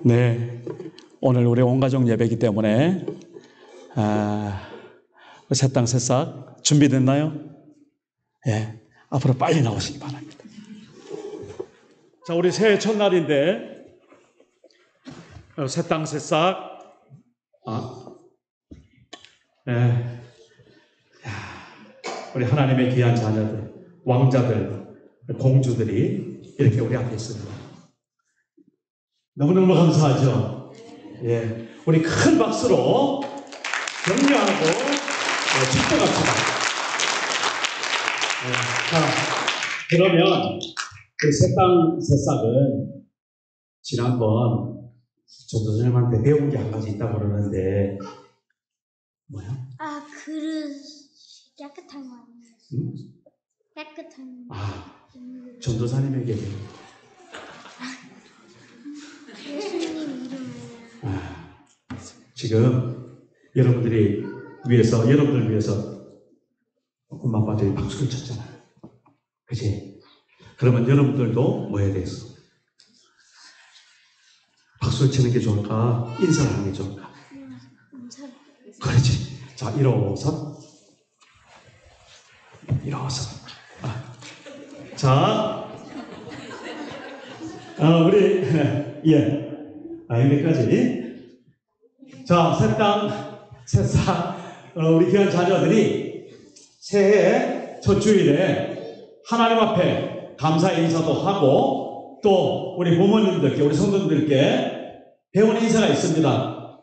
네, 오늘 우리 온 가족 예배이기 때문에 새땅 새싹 준비됐나요? 예, 앞으로 빨리 나오시기 바랍니다. 자, 우리 새해 첫날인데 새땅 새싹 우리 하나님의 귀한 자녀들, 왕자들, 공주들이 이렇게 우리 앞에 있습니다. 너무너무 감사하죠? 예, 우리 큰 박수로 격려하고 축복합시다. 자, 그러면 그 새땅 새싹은 지난번 전도사님한테 배운 게 한 가지 있다고 그러는데 뭐야? 그릇 깨끗한 거 아니에요? 응? 깨끗한 거. 전도사님에게 예수님 이름으로. 지금 여러분들 위해서 엄마 아빠들이 박수를 쳤잖아요. 그치? 그러면 여러분들도 뭐 해야 되겠어? 박수를 치는 게 좋을까? 인사를 하는 게 좋을까? 그렇지. 자, 일어서. 자, 우리, 여기까지. 자, 새땅, 새싹, 우리 귀한 자녀들이 새해 첫 주일에 하나님 앞에 감사의 인사도 하고 또 우리 부모님들께, 우리 성도님들께 배운 인사가 있습니다.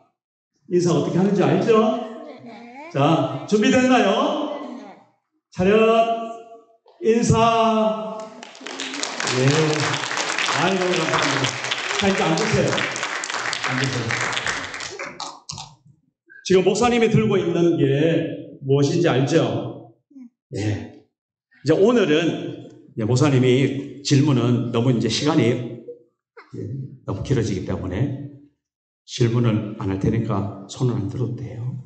인사 어떻게 하는지 알죠? 네. 자, 준비됐나요? 네. 차렷, 인사. 예. 아이고, 감사합니다. 자, 이제 앉으세요. 지금 목사님이 들고 있는 게 무엇인지 알죠? 예. 이제 오늘은 목사님이 질문은 너무 이제 시간이 너무 길어지기 때문에 질문을 안 할 테니까 손을 안 들어도 돼요.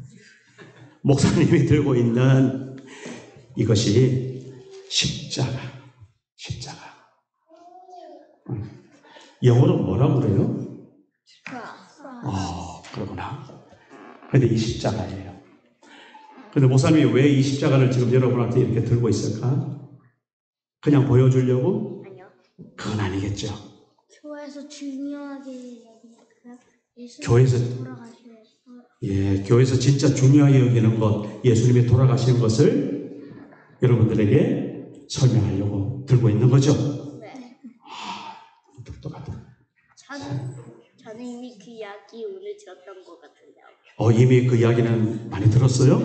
목사님이 들고 있는 이것이 십자가. 영어로 뭐라고 그래요? 그러구나. 근데 이 십자가예요. 근데 목사님이 왜 이 십자가를 지금 여러분한테 이렇게 들고 있을까? 그냥 보여주려고? 아니요. 그건 아니겠죠. 교회에서 중요하게 여기니까요. 교회에서 돌아가셔야. 예, 교회에서 진짜 중요하게 여기는 것, 예수님이 돌아가시는 것을 여러분들에게 설명하려고 들고 있는 거죠. 네. 똑똑하다. 저는 이미 그 이야기 오늘 들었던 것 같은데요. 이미 그 이야기는 많이 들었어요?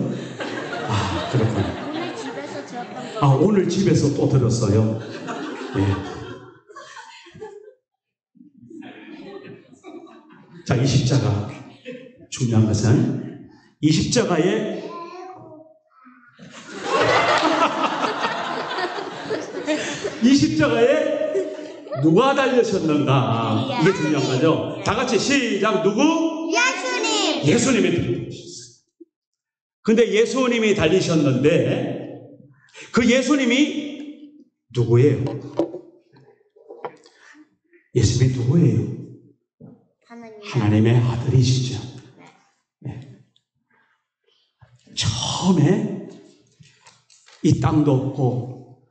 그렇군요. 오늘 집에서 들었던 거. 오늘 집에서 또 들었어요. 예. 자, 이 십자가. 중요한 것은 이 십자가에 누가 달려셨는가? 이게 중요한 거죠. 다 같이 시작. 누구? 예수님이 달리셨어요. 근데 예수님이 달리셨는데 그 예수님이 누구예요? 예수님이 누구예요? 하나님의 아들이시죠. 네. 처음에 이 땅도 없고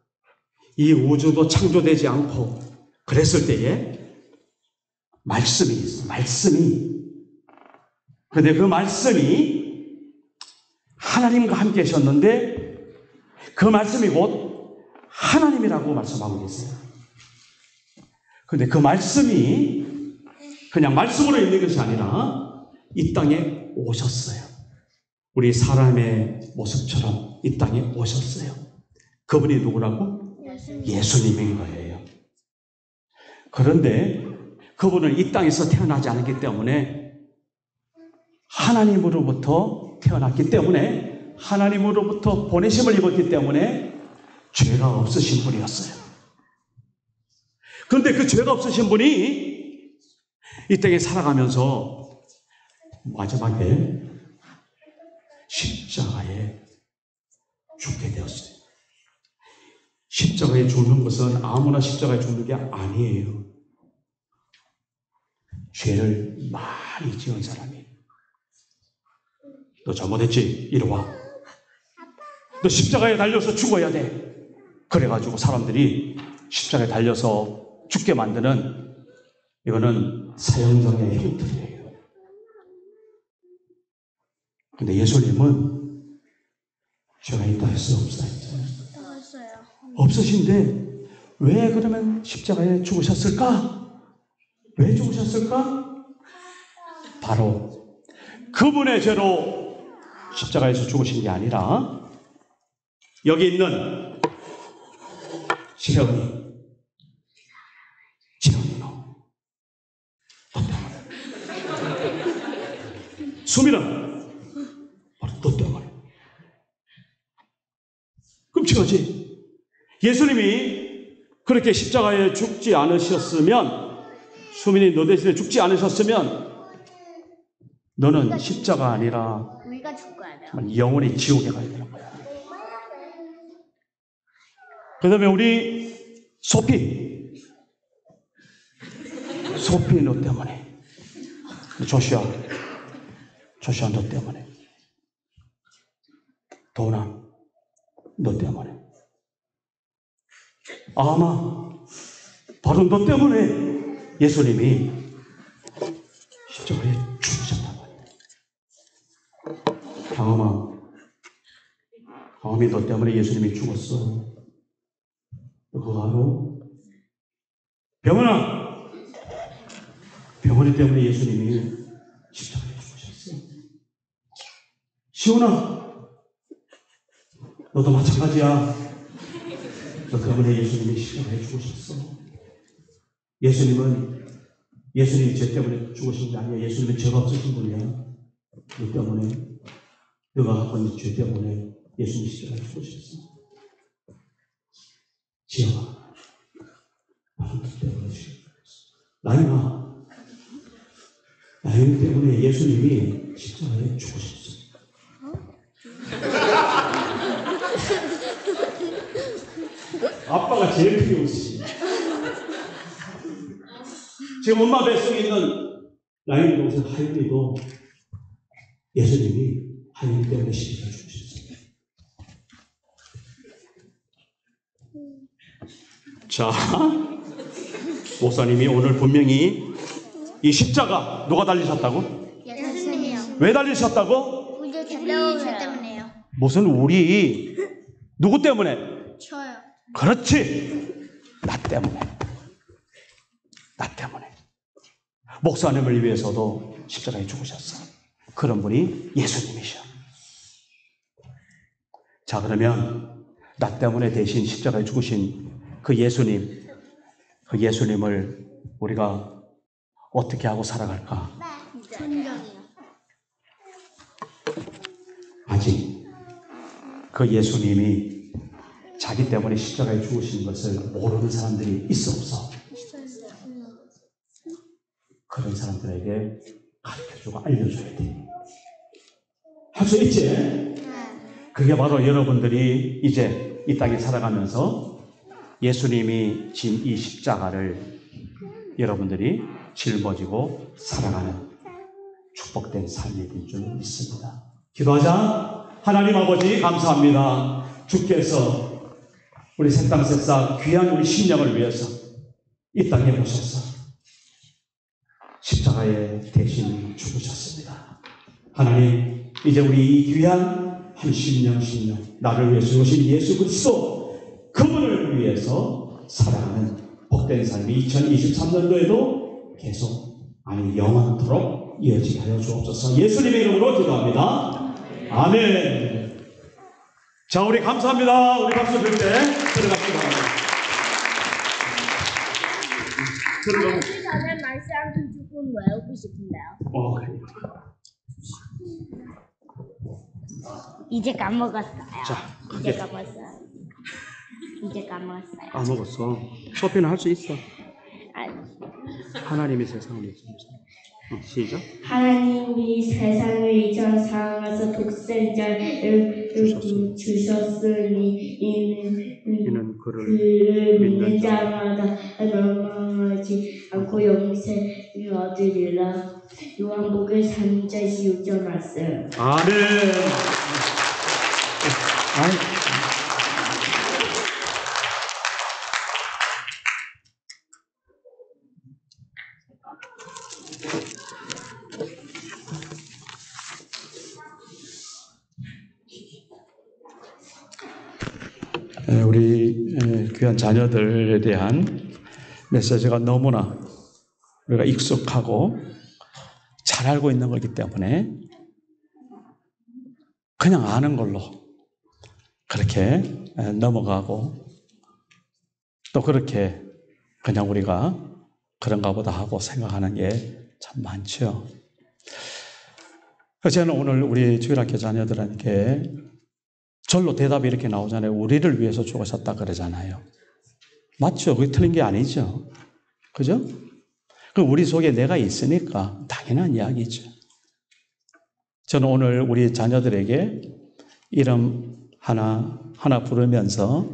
이 우주도 창조되지 않고 그랬을 때에 말씀이 있어요. 그런데 그 말씀이 하나님과 함께 하셨는데 그 말씀이 곧 하나님이라고 말씀하고 계세요. 그런데 그 말씀이 그냥 말씀으로 있는 것이 아니라 이 땅에 오셨어요. 우리 사람의 모습처럼 이 땅에 오셨어요. 그분이 누구라고? 예수님인 거예요. 그런데 그분은 이 땅에서 태어나지 않았기 때문에 하나님으로부터 태어났기 때문에 하나님으로부터 보내심을 입었기 때문에 죄가 없으신 분이었어요. 그런데 그 죄가 없으신 분이 이 땅에 살아가면서 마지막에 십자가에 죽게 되었어요. 십자가에 죽는 것은 아무나 십자가에 죽는 게 아니에요. 죄를 많이 지은 사람이. 너 잘못했지? 이리 와. 너 십자가에 달려서 죽어야 돼. 그래가지고 사람들이 십자가에 달려서 죽게 만드는, 이거는 사형정의 형틀이에요. 근데 예수님은 죄가 있다 했어요? 없다 했어요? 없으신데 왜 그러면 십자가에 죽으셨을까? 왜 죽으셨을까? 바로 그분의 죄로 십자가에서 죽으신 게 아니라 여기 있는 시련이 너 때문에, 수미는 바로 너 때문에. 끔찍하지? 예수님이 그렇게 십자가에 죽지 않으셨으면, 수민이 너 대신에 죽지 않으셨으면 너는 십자가 아니라 우리가 죽어야 돼요. 영원히 지옥에 가야 되는 거야. 그 다음에 우리 소피 너 때문에, 조시아 너 때문에, 도나 너 때문에, 아마 바로 너 때문에 예수님이 십자가에 죽으셨다고 해요. 강함이 너 때문에 예수님이 죽었어. 그거 알아? 병원이 때문에 예수님이 십자가에 죽으셨어. 시온아, 너도 마찬가지야. 너 때문에 예수님이 십자가에 죽으셨어. 예수님이 죄 때문에 죽으신 게 아니야. 예수님은 죄가 없으신 분이야. 너 때문에, 너가 갖고 있는 죄 때문에 예수님이 십자가에 죽으셨어. 지영아, 나는 너 때문에 죽었어. 나영 때문에 예수님이 십자가에 죽으셨어. 아빠가 제일 필요 없으시. 지금 엄마 뱃속에 있는 나영이 동생 하윤이도 예수님이 하윤이 때문에 십자가에 죽으셨어요. 자, 목사님이 오늘 분명히 이 십자가 누가 달리셨다고? 예수님이요. 왜 달리셨다고? 우리 때문에요. 무슨 우리? 누구 때문에? 저요. 그렇지. 나 때문에. 목사님을 위해서도 십자가에 죽으셨어. 그런 분이 예수님이셔. 자, 그러면 나 때문에 대신 십자가에 죽으신 그 예수님을 우리가 어떻게 하고 살아갈까? 천정이요. 아직 그 예수님이 자기 때문에 십자가에 죽으신 것을 모르는 사람들이 있어 없어? 그런 사람들에게 가르쳐주고 알려줘야 돼. 할 수 있지? 그게 바로 여러분들이 이제 이 땅에 살아가면서 예수님이 진 이 십자가를 여러분들이 짊어지고 살아가는 축복된 삶이 될 줄 믿습니다. 기도하자. 하나님 아버지 감사합니다. 주께서 우리 새땅새싹 귀한 우리 심령을 위해서 이 땅에 오셔서 십자가에 대신 죽으셨습니다. 하나님, 이제 우리 이 귀한 한 심령 나를 위해서 오신 예수 그리스도 그분을 위해서 살아가는 복된 삶이 2023년도에도 계속 영원토록 이어지게 하여 주옵소서. 예수님의 이름으로 기도합니다. 아멘. 자, 우리 감사합니다. 우리 박수 칠 때 들어갑시다. 하기 전에 말씀 조금 외우고 싶은데요. 그래. 이제 까먹었어요. 자, 이제 까먹었어요. 까먹었어. 소피는 할 수 있어. 아니. 하나님이 세상을 이처럼 시작. 하나님이 세상을 이처럼 사랑하사 독생자를 주셨으니 이는 이는 그를 믿는 자마다 멸망하지 않고 않고 영생을 얻으리라. 요한복음 3장 16절 말씀. 아멘. 우리 귀한 자녀들에 대한 메시지가 너무나 우리가 익숙하고 잘 알고 있는 거기 때문에 그냥 아는 걸로 그렇게 넘어가고 또 그렇게 그냥 우리가 그런가 보다 하고 생각하는 게 참 많죠. 저는 오늘 우리 주일학교 자녀들에게 절로 대답이 이렇게 나오잖아요. 우리를 위해서 죽으셨다 그러잖아요. 맞죠? 그게 틀린 게 아니죠. 그죠? 그 우리 속에 내가 있으니까 당연한 이야기죠. 저는 오늘 우리 자녀들에게 이름 하나 부르면서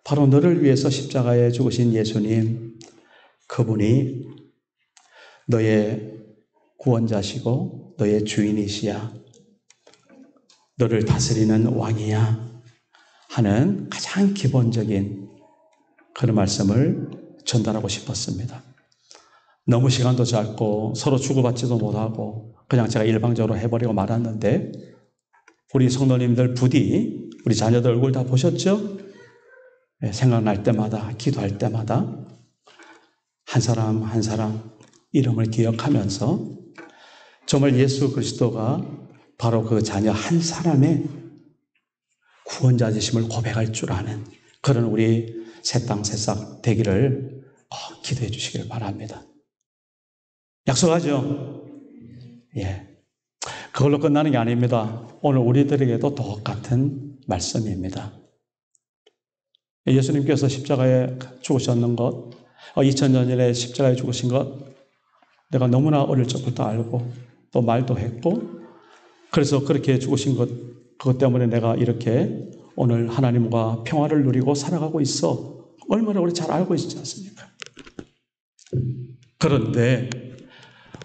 바로 너를 위해서 십자가에 죽으신 예수님, 그분이 너의 구원자시고 너의 주인이시야. 너를 다스리는 왕이야 하는 가장 기본적인 그런 말씀을 전달하고 싶었습니다. 너무 시간도 짧고 서로 주고받지도 못하고 그냥 제가 일방적으로 해버리고 말았는데 우리 성도님들 부디 우리 자녀들 얼굴 다 보셨죠? 생각날 때마다 기도할 때마다 한 사람 한 사람 이름을 기억하면서 정말 예수 그리스도가 바로 그 자녀 한 사람의 구원자 되심을 고백할 줄 아는 그런 우리 새땅새싹 되기를 꼭 기도해 주시길 바랍니다. 약속하죠? 예. 그걸로 끝나는 게 아닙니다. 오늘 우리들에게도 똑같은 말씀입니다. 예수님께서 십자가에 죽으셨는 것, 2000년 전에 십자가에 죽으신 것 내가 너무나 어릴 적부터 알고 또 말도 했고 그래서 그렇게 죽으신 것 그것 때문에 내가 이렇게 오늘 하나님과 평화를 누리고 살아가고 있어. 얼마나 우리 잘 알고 있지 않습니까? 그런데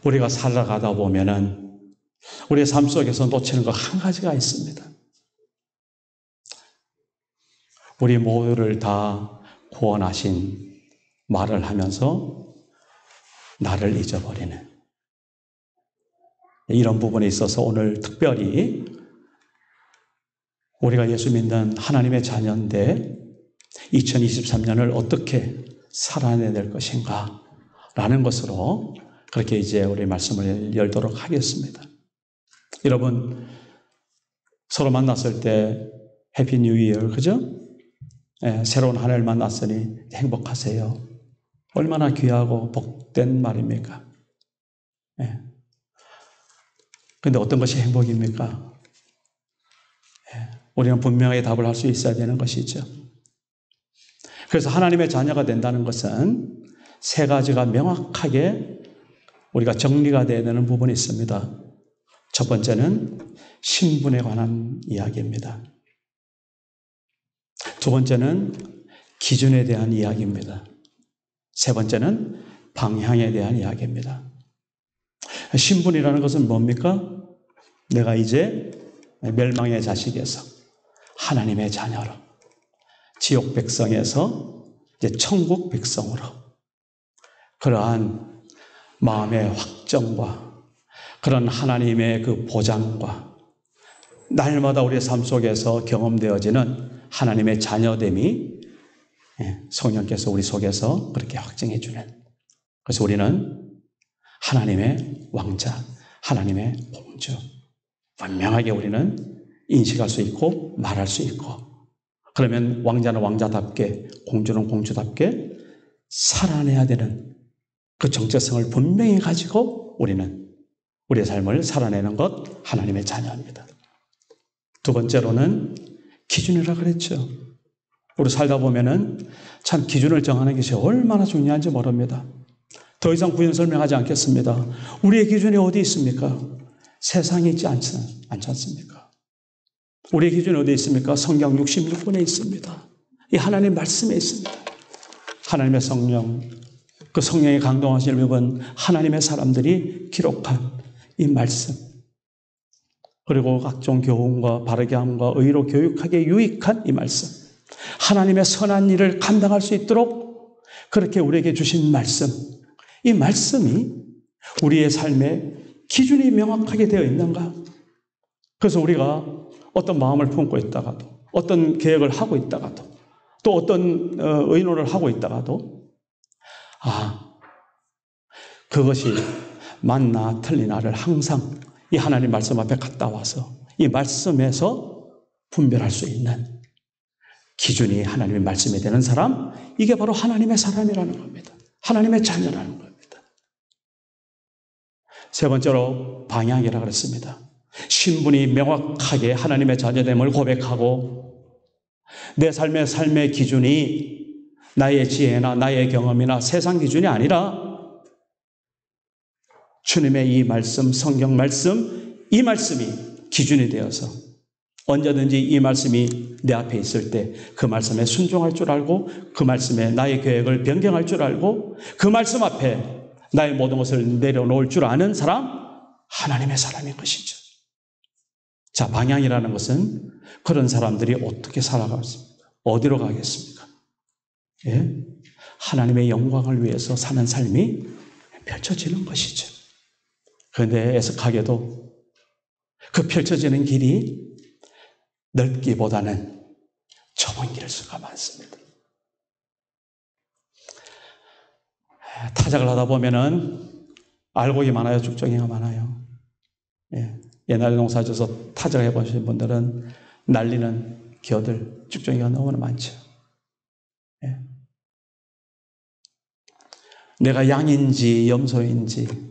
우리가 살아가다 보면은 우리의 삶 속에서 놓치는 거 한 가지가 있습니다. 우리 모두를 다 구원하신 말을 하면서 나를 잊어버리는 이런 부분에 있어서 오늘 특별히 우리가 예수 믿는 하나님의 자녀인데 2023년을 어떻게 살아내야 것인가 라는 것으로 그렇게 이제 우리 말씀을 열도록 하겠습니다. 여러분 서로 만났을 때 해피 뉴 이어 그죠? 새로운 한 해를 만났으니 행복하세요. 얼마나 귀하고 복된 말입니까? 그런데 어떤 것이 행복입니까? 우리는 분명하게 답을 할 수 있어야 되는 것이죠. 그래서 하나님의 자녀가 된다는 것은 세 가지가 명확하게 우리가 정리가 되어야 되는 부분이 있습니다. 첫 번째는 신분에 관한 이야기입니다. 두 번째는 기준에 대한 이야기입니다. 세 번째는 방향에 대한 이야기입니다. 신분이라는 것은 뭡니까? 내가 이제 멸망의 자식에서 하나님의 자녀로 지옥 백성에서 이제 천국 백성으로 그러한 마음의 확정과 그런 하나님의 그 보장과 날마다 우리의 삶 속에서 경험되어지는 하나님의 자녀됨이 성령께서 우리 속에서 그렇게 확증해 주는 그래서 우리는 하나님의 왕자, 하나님의 공주 분명하게 우리는 인식할 수 있고 말할 수 있고 그러면 왕자는 왕자답게 공주는 공주답게 살아내야 되는 그 정체성을 분명히 가지고 우리는 우리의 삶을 살아내는 것 하나님의 자녀입니다. 두 번째로는 기준이라 그랬죠. 우리 살다 보면은 참 기준을 정하는 것이 얼마나 중요한지 모릅니다. 더 이상 부연 설명하지 않겠습니다. 우리의 기준이 어디 있습니까? 세상에 있지 않지 않습니까? 우리의 기준이 어디 있습니까? 성경 66권에 있습니다. 이 하나님 말씀에 있습니다. 하나님의 성령, 그 성령의 강동하심을 입은 하나님의 사람들이 기록한 이 말씀, 그리고 각종 교훈과 바르게 함과 의로 교육하기에 유익한 이 말씀, 하나님의 선한 일을 감당할 수 있도록 그렇게 우리에게 주신 말씀, 이 말씀이 우리의 삶의 기준이 명확하게 되어 있는가? 그래서 우리가 어떤 마음을 품고 있다가도, 어떤 계획을 하고 있다가도, 또 어떤 의논을 하고 있다가도, 그것이 맞나 틀리나를 항상 이 하나님 말씀 앞에 갔다 와서 이 말씀에서 분별할 수 있는 기준이 하나님의 말씀이 되는 사람, 이게 바로 하나님의 사람이라는 겁니다. 하나님의 자녀라는 겁니다. 세 번째로 방향이라고 그랬습니다. 신분이 명확하게 하나님의 자녀됨을 고백하고 내 삶의 기준이 나의 지혜나 나의 경험이나 세상 기준이 아니라 주님의 이 말씀, 성경 말씀, 이 말씀이 기준이 되어서 언제든지 이 말씀이 내 앞에 있을 때 그 말씀에 순종할 줄 알고 그 말씀에 나의 계획을 변경할 줄 알고 그 말씀 앞에 나의 모든 것을 내려놓을 줄 아는 사람, 하나님의 사람인 것이죠. 자, 방향이라는 것은 그런 사람들이 어떻게 살아가겠습니까? 어디로 가겠습니까? 예? 하나님의 영광을 위해서 사는 삶이 펼쳐지는 것이죠. 그런데 애석하게도 그 펼쳐지는 길이 넓기보다는 좁은 길일 수가 많습니다. 타작을 하다 보면은 알곡이 많아요, 죽정이가 많아요. 예. 옛날에 농사져서 타작을 해보신 분들은 날리는 겨들, 죽정이가 너무나 많죠. 예. 내가 양인지 염소인지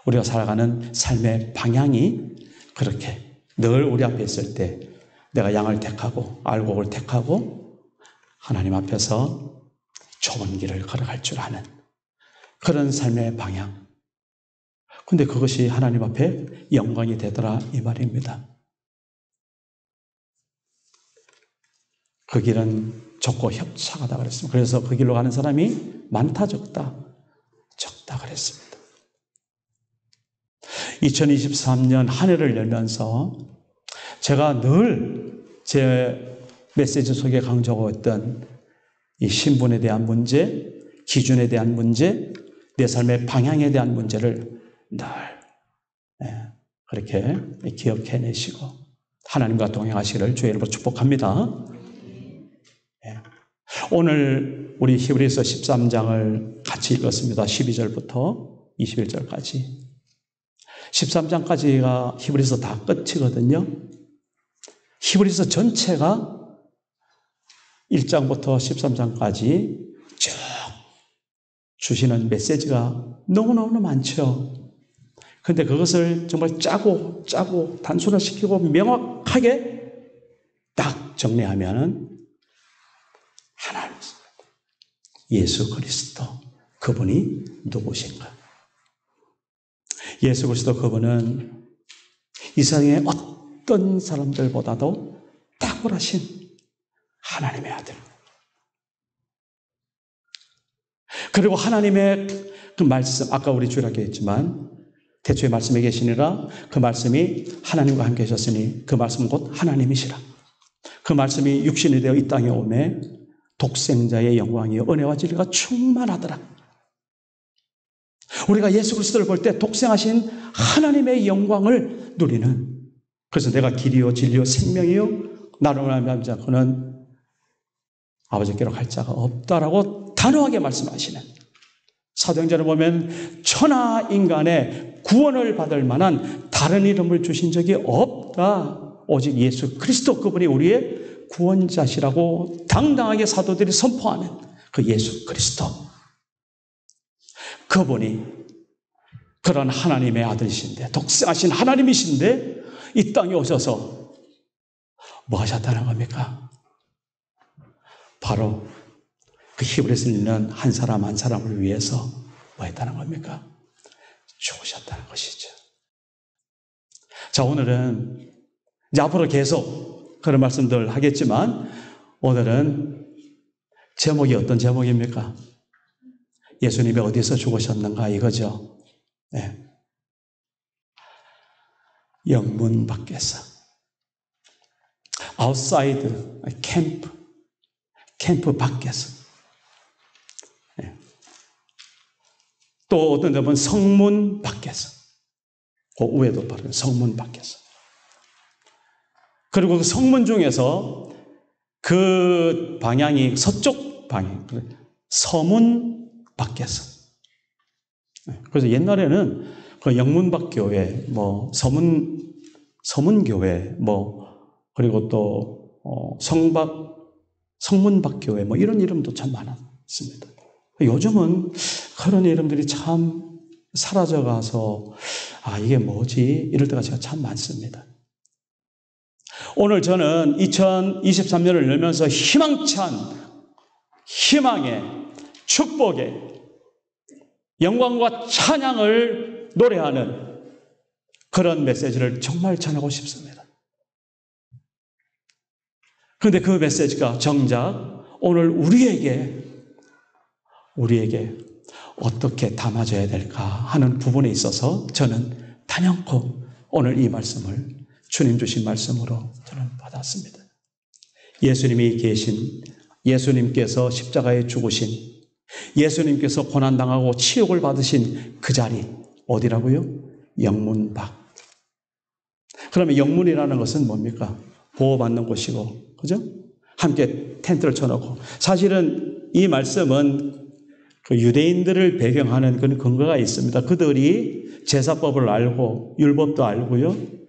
우리가 살아가는 삶의 방향이 그렇게 늘 우리 앞에 있을 때 내가 양을 택하고 알곡을 택하고 하나님 앞에서 좁은 길을 걸어갈 줄 아는 그런 삶의 방향. 근데 그것이 하나님 앞에 영광이 되더라 이 말입니다. 그 길은 좁고 협착하다 그랬습니다. 그래서 그 길로 가는 사람이 많다 적다 그랬습니다. 2023년 한 해를 열면서 제가 늘 제 메시지 속에 강조하고 있던 이 신분에 대한 문제, 기준에 대한 문제, 내 삶의 방향에 대한 문제를 늘 그렇게 기억해내시고 하나님과 동행하시기를 주의 이름으로 축복합니다. 오늘 우리 히브리서 13장을 같이 읽었습니다. 12절부터 21절까지. 13장까지가 히브리서 다 끝이거든요. 히브리서 전체가 1장부터 13장까지 쭉 주시는 메시지가 너무너무 많죠. 그런데 그것을 정말 짜고 단순화시키고 명확하게 딱 정리하면 하나님, 예수 그리스도, 그분이 누구신가? 예수 그리스도 그분은 이 세상의 어떤 사람들보다도 탁월하신 하나님의 아들. 그리고 하나님의 그 말씀, 아까 우리 주일학교 했지만 태초에 말씀에 계시니라 그 말씀이 하나님과 함께 계셨으니 그 말씀은 곧 하나님이시라. 그 말씀이 육신이 되어 이 땅에 오매 독생자의 영광이요 은혜와 진리가 충만하더라. 우리가 예수 그리스도를 볼 때 독생하신 하나님의 영광을 누리는, 그래서 내가 길이요 진리요 생명이요 나로 말미암지 않고는 아버지께로 갈 자가 없다라고 단호하게 말씀하시는, 사도행전을 보면 천하 인간의 구원을 받을 만한 다른 이름을 주신 적이 없다. 오직 예수 그리스도 그분이 우리의 구원자시라고 당당하게 사도들이 선포하는 그 예수 그리스도, 그분이 그런 하나님의 아들이신데, 독생하신 하나님이신데 이 땅에 오셔서 뭐 하셨다는 겁니까? 바로 그 히브리서 읽는 한 사람 한 사람을 위해서 뭐 했다는 겁니까? 죽으셨다는 것이죠. 자, 오늘은 이제 앞으로 계속 그런 말씀들 하겠지만 오늘은 제목이 어떤 제목입니까? 예수님이 어디서 죽으셨는가 이거죠. 네. 영문 밖에서. outside, 캠프 밖에서. 네. 또 어떤 점은 성문 밖에서. 그 위에도 바로 성문 밖에서. 그리고 그 성문 중에서 그 방향이 서쪽 방향, 서문 밖에서. 그래서 옛날에는 그 영문밖교회, 뭐 서문교회, 그리고 또 성문밖교회, 이런 이름도 참 많았습니다. 요즘은 그런 이름들이 참 사라져가서 이게 뭐지? 이럴 때가 제가 참 많습니다. 오늘 저는 2023년을 열면서 희망찬, 희망의, 축복의, 영광과 찬양을 노래하는 그런 메시지를 정말 전하고 싶습니다. 그런데 그 메시지가 정작 오늘 우리에게 어떻게 담아져야 될까 하는 부분에 있어서 저는 단연코 오늘 이 말씀을 주님 주신 말씀으로 저는 받았습니다. 예수님이 계신, 예수님께서 십자가에 죽으신, 예수님께서 고난당하고 치욕을 받으신 그 자리 어디라고요? 영문 밖. 그러면 영문이라는 것은 뭡니까? 보호받는 곳이고, 그죠? 함께 텐트를 쳐놓고. 사실은 이 말씀은 그 유대인들을 배경하는 그런 근거가 있습니다. 그들이 제사법을 알고 율법도 알고요.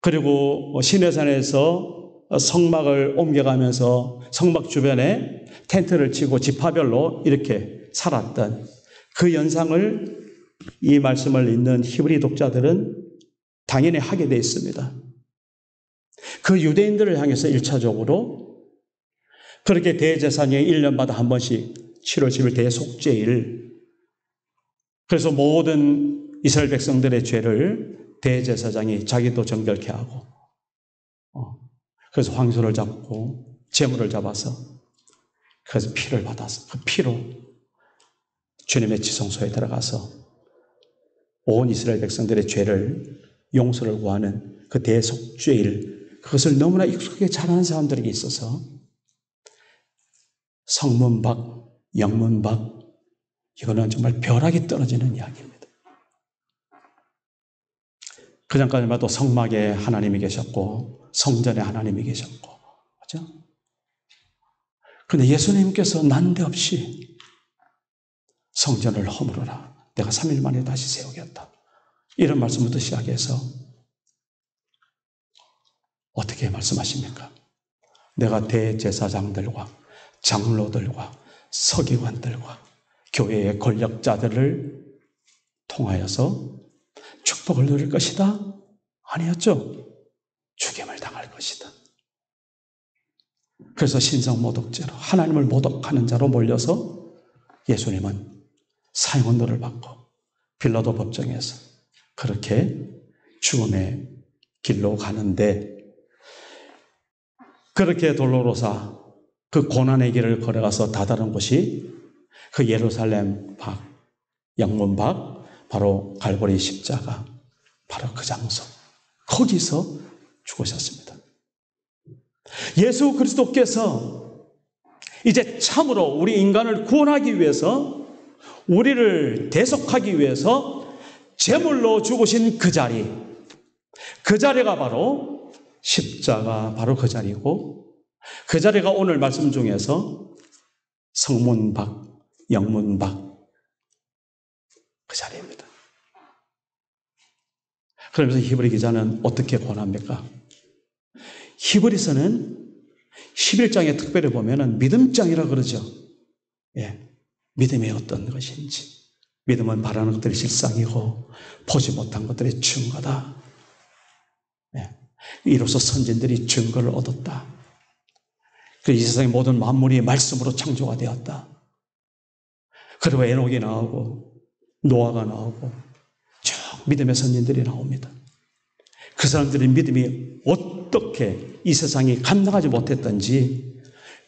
그리고 시내산에서 성막을 옮겨가면서 성막 주변에 텐트를 치고 지파별로 이렇게 살았던 그 연상을 이 말씀을 읽는 히브리 독자들은 당연히 하게 돼 있습니다. 그 유대인들을 향해서 1차적으로 그렇게 대제사장이 1년마다 한 번씩 7월 10일 대속죄일, 그래서 모든 이스라엘 백성들의 죄를 대제사장이 자기도 정결케 하고, 그래서 황소를 잡고 제물을 잡아서 그래서 피를 받아서 그 피로 주님의 지성소에 들어가서 온 이스라엘 백성들의 죄를 용서를 구하는 그 대속죄일, 그것을 너무나 익숙하게 잘 아는 사람들에게 있어서 성문 밖, 영문 밖, 이거는 정말 벼락이 떨어지는 이야기입니다. 그전까지만 해도 성막에 하나님이 계셨고 성전에 하나님이 계셨고, 그렇죠? 그런데 예수님께서 난데없이 성전을 허물어라, 내가 3일 만에 다시 세우겠다, 이런 말씀부터 시작해서 어떻게 말씀하십니까? 내가 대제사장들과 장로들과 서기관들과 교회의 권력자들을 통하여서 축복을 누릴 것이다? 아니었죠. 죽임을 당할 것이다. 그래서 신성모독죄로 하나님을 모독하는 자로 몰려서 예수님은 사형언도를 받고 빌라도 법정에서 그렇게 죽음의 길로 가는데, 그렇게 돌로로사 그 고난의 길을 걸어가서 다다른 곳이 그 예루살렘 밖, 영문 밖, 바로 갈보리 십자가, 바로 그 장소, 거기서 죽으셨습니다. 예수 그리스도께서 이제 참으로 우리 인간을 구원하기 위해서, 우리를 대속하기 위해서 제물로 죽으신 그 자리가 바로 십자가, 바로 그 자리고, 그 자리가 오늘 말씀 중에서 성문 밖, 영문 밖, 그 자리입니다. 그러면서 히브리 기자는 어떻게 권합니까? 히브리서는 11장에 특별히 보면은 믿음장이라 그러죠. 예, 믿음이 어떤 것인지. 믿음은 바라는 것들이 실상이고 보지 못한 것들의 증거다. 예, 이로써 선진들이 증거를 얻었다. 이 세상의 모든 만물이 말씀으로 창조가 되었다. 그리고 에녹이 나오고 노아가 나오고 쭉 믿음의 선진들이 나옵니다. 그 사람들의 믿음이 어떻게 이 세상이 감당하지 못했던지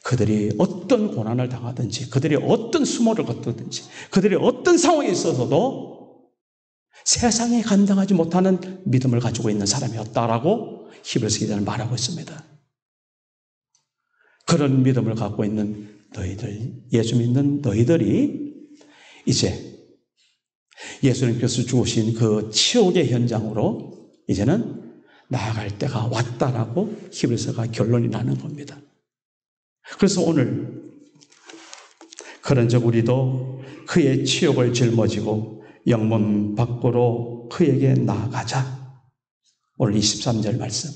그들이 어떤 고난을 당하든지, 그들이 어떤 수모를 걷든지, 그들이 어떤 상황에 있어서도 세상이 감당하지 못하는 믿음을 가지고 있는 사람이었다라고 히브리서 기자는 말하고 있습니다. 그런 믿음을 갖고 있는 너희들, 예수 믿는 너희들이 이제 예수님께서 주신 그 치욕의 현장으로 이제는 나아갈 때가 왔다라고 히브리서가 결론이 나는 겁니다. 그래서 오늘 그런 적 우리도 그의 치욕을 짊어지고 영문 밖으로 그에게 나아가자. 오늘 23절 말씀,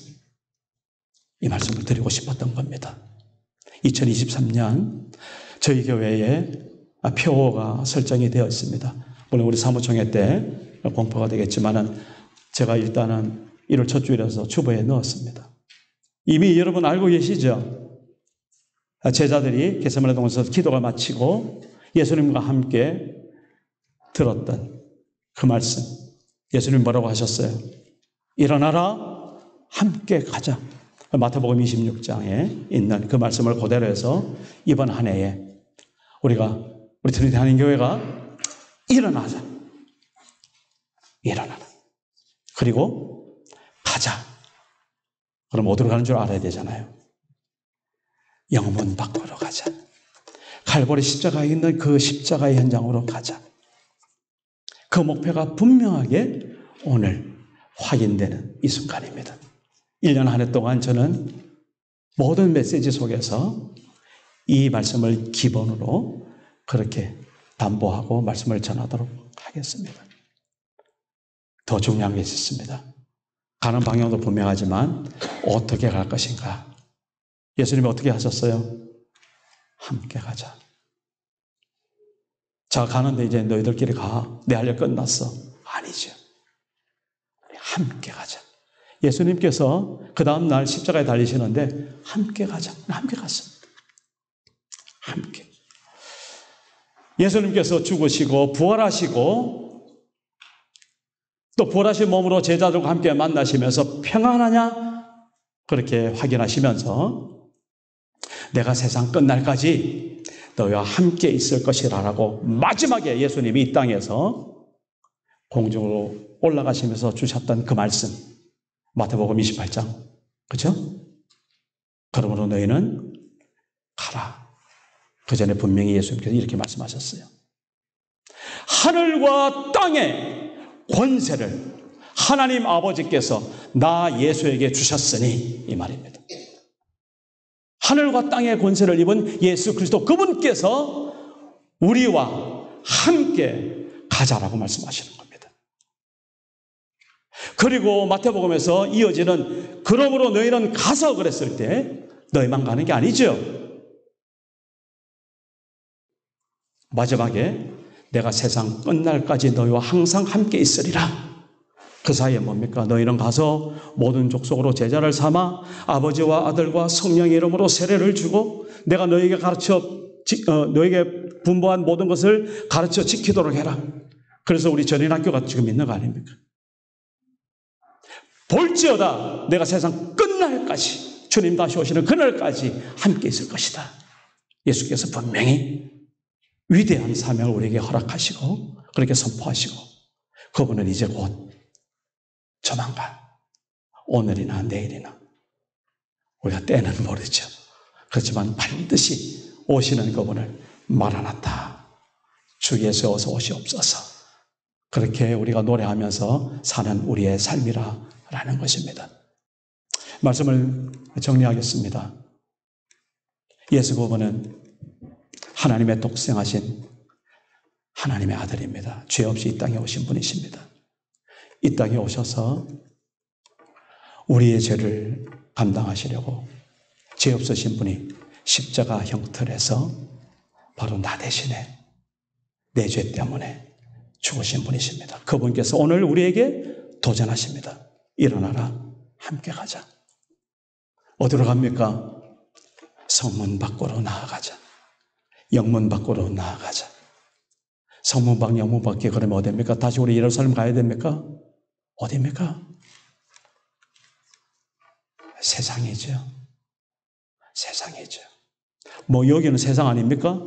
이 말씀을 드리고 싶었던 겁니다. 2023년 저희 교회에 표가 설정이 되어 있습니다. 물론 우리 사무총회 때 공포가 되겠지만은 제가 일단은 1월 첫 주일에서 주보에 넣었습니다. 이미 여러분 알고 계시죠? 제자들이 겟세마네 동에서 기도가 마치고 예수님과 함께 들었던 그 말씀. 예수님 뭐라고 하셨어요? 일어나라, 함께 가자. 마태복음 26장에 있는 그 말씀을 그대로 해서 이번 한 해에 우리 트리니티 한인교회가 일어나자. 일어나라. 그리고 가자. 그럼 어디로 가는 줄 알아야 되잖아요. 영문 밖으로 가자. 갈보리 십자가에 있는 그 십자가의 현장으로 가자. 그 목표가 분명하게 오늘 확인되는 이 순간입니다. 1년 한 해 동안 저는 모든 메시지 속에서 이 말씀을 기본으로 그렇게 담보하고 말씀을 전하도록 하겠습니다. 더 중요한 게 있습니다. 가는 방향도 분명하지만 어떻게 갈 것인가. 예수님이 어떻게 하셨어요? 함께 가자. 자, 가는데 이제 너희들끼리 가. 내 할 일 끝났어. 아니죠. 함께 가자. 예수님께서 그 다음 날 십자가에 달리시는데 함께 가자. 함께 갔습니다. 함께. 예수님께서 죽으시고 부활하시고 또 부활하신 몸으로 제자들과 함께 만나시면서 평안하냐? 그렇게 확인하시면서 내가 세상 끝날까지 너희와 함께 있을 것이라고 마지막에 예수님이 이 땅에서 공중으로 올라가시면서 주셨던 그 말씀. 마태복음 28장. 그렇죠? 그러므로 너희는 가라. 그 전에 분명히 예수님께서 이렇게 말씀하셨어요. 하늘과 땅의 권세를 하나님 아버지께서 나 예수에게 주셨으니 이 말입니다. 하늘과 땅의 권세를 입은 예수 그리스도 그분께서 우리와 함께 가자라고 말씀하시는 겁니다. 그리고 마태복음에서 이어지는 그러므로 너희는 가서 그랬을 때 너희만 가는 게 아니죠. 마지막에 내가 세상 끝날까지 너희와 항상 함께 있으리라. 그 사이에 뭡니까? 너희는 가서 모든 족속으로 제자를 삼아 아버지와 아들과 성령의 이름으로 세례를 주고 내가 너희에게 너희에게 분부한 모든 것을 가르쳐 지키도록 해라. 그래서 우리 전인학교가 지금 있는 거 아닙니까? 볼지어다 내가 세상 끝날까지 주님 다시 오시는 그날까지 함께 있을 것이다. 예수께서 분명히 위대한 사명을 우리에게 허락하시고 그렇게 선포하시고 그분은 이제 곧 조만간 오늘이나 내일이나 우리가 때는 모르죠. 그렇지만 반드시 오시는 그분을 마라나타 주 예수 어서 오시옵소서 그렇게 우리가 노래하면서 사는 우리의 삶이라는 것입니다. 말씀을 정리하겠습니다. 예수 그분은 하나님의 독생하신 하나님의 아들입니다. 죄 없이 이 땅에 오신 분이십니다. 이 땅에 오셔서 우리의 죄를 감당하시려고 죄 없으신 분이 십자가 형틀에서 바로 나 대신에 내 죄 때문에 죽으신 분이십니다. 그분께서 오늘 우리에게 도전하십니다. 일어나라, 함께 가자. 어디로 갑니까? 성문 밖으로 나아가자. 영문 밖으로 나아가자. 성문 밖, 영문 밖에 그러면 어디입니까? 다시 우리 예루살렘 가야 됩니까? 어디입니까? 세상이죠. 세상이죠. 뭐 여기는 세상 아닙니까?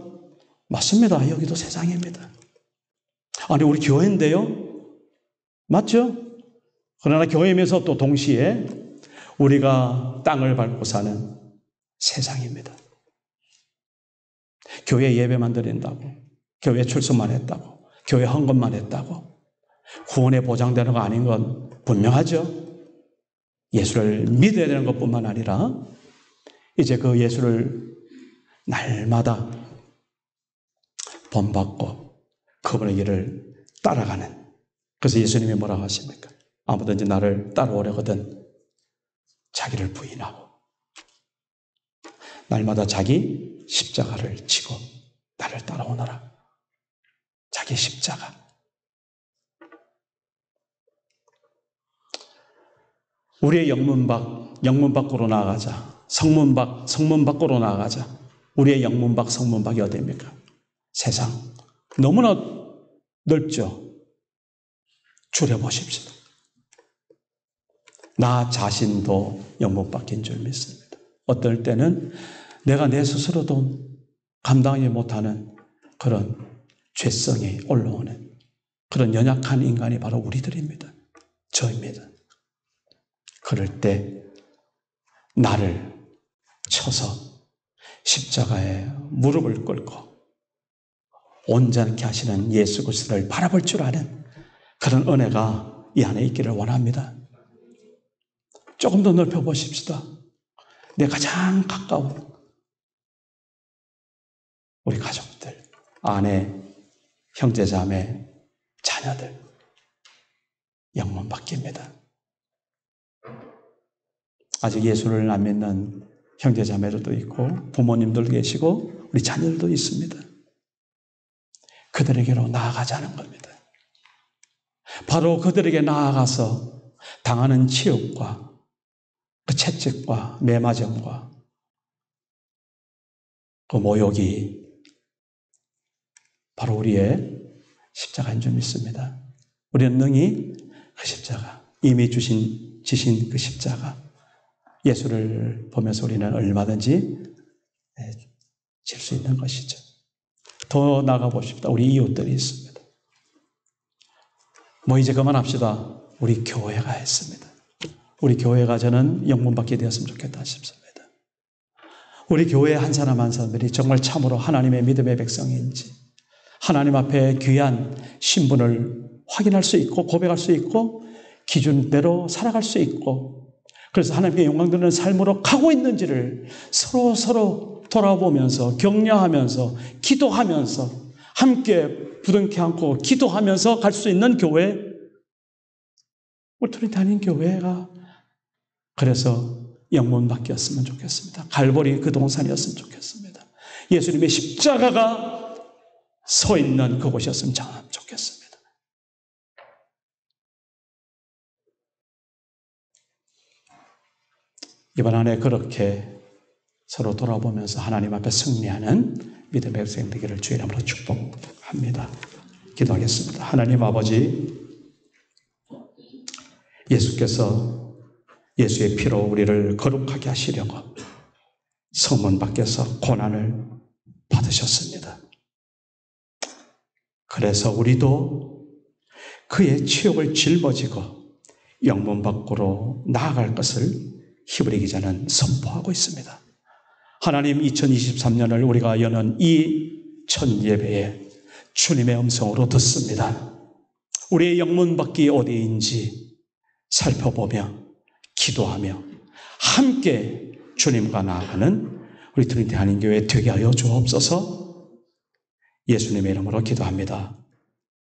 맞습니다. 여기도 세상입니다. 아니 우리 교회인데요. 맞죠? 그러나 교회면서 또 동시에 우리가 땅을 밟고 사는 세상입니다. 교회 예배만 드린다고, 교회 출석만 했다고, 교회 헌금만 했다고 구원에 보장되는 거 아닌 건 분명하죠. 예수를 믿어야 되는 것뿐만 아니라 이제 그 예수를 날마다 본받고 그분의 길을 따라가는. 그래서 예수님이 뭐라고 하십니까? 아무든지 나를 따라오려거든 자기를 부인하고 날마다 자기 십자가를 지고 나를 따라오너라. 자기 십자가. 우리의 영문 밖으로 나아가자. 성문 밖으로 나아가자. 우리의 영문 밖, 성문 밖이 어디입니까? 세상. 너무나 넓죠? 줄여보십시오. 나 자신도 영문 밖인 줄 믿습니다. 어떨 때는 내가 내 스스로도 감당하지 못하는 그런 죄성이 올라오는 그런 연약한 인간이 바로 우리들입니다. 저입니다. 그럴 때 나를 쳐서 십자가에 무릎을 꿇고 온전케 하시는 예수 그리스도를 바라볼 줄 아는 그런 은혜가 이 안에 있기를 원합니다. 조금 더 넓혀보십시다. 내 가장 가까운 우리 가족들, 아내, 형제자매, 자녀들 영문 밖입니다. 아직 예수를 안 믿는 형제자매들도 있고 부모님들도 계시고 우리 자녀들도 있습니다. 그들에게로 나아가자는 겁니다. 바로 그들에게 나아가서 당하는 치욕과 그 채찍과 매맞음과 그 모욕이 바로 우리의 십자가인 줄 믿습니다. 우리는 능히 그 십자가, 이미 지신 그 십자가, 예수를 보면서 우리는 얼마든지 질 수 있는 것이죠. 더 나가봅시다. 우리 이웃들이 있습니다. 뭐 이제 그만합시다. 우리 교회가 했습니다. 우리 교회가 저는 영문 받게 되었으면 좋겠다 싶습니다. 우리 교회 한 사람 한 사람들이 정말 참으로 하나님의 믿음의 백성인지 하나님 앞에 귀한 신분을 확인할 수 있고 고백할 수 있고 기준대로 살아갈 수 있고 그래서 하나님께 영광되는 삶으로 가고 있는지를 서로 돌아보면서 격려하면서 기도하면서 함께 부둥켜 안고 기도하면서 갈 수 있는 교회, 울트리 다닌 교회가 그래서 영문 밖이었으면 좋겠습니다. 갈보리 그 동산이었으면 좋겠습니다. 예수님의 십자가가 서 있는 그곳이었으면 참 좋겠습니다. 이번 한 해 그렇게 서로 돌아보면서 하나님 앞에 승리하는 믿음의 백성 되기를 주의 이름으로 축복합니다. 기도하겠습니다. 하나님 아버지, 예수께서 예수의 피로 우리를 거룩하게 하시려고 성문 밖에서 고난을 받으셨습니다. 그래서 우리도 그의 치욕을 짊어지고 영문 밖으로 나아갈 것을 히브리 기자는 선포하고 있습니다. 하나님 2023년을 우리가 여는 이 첫 예배에 주님의 음성으로 듣습니다. 우리의 영문 밖이 어디인지 살펴보며 기도하며 함께 주님과 나아가는 우리 트리니티 한인교회 되게 하여 주옵소서. 예수님의 이름으로 기도합니다.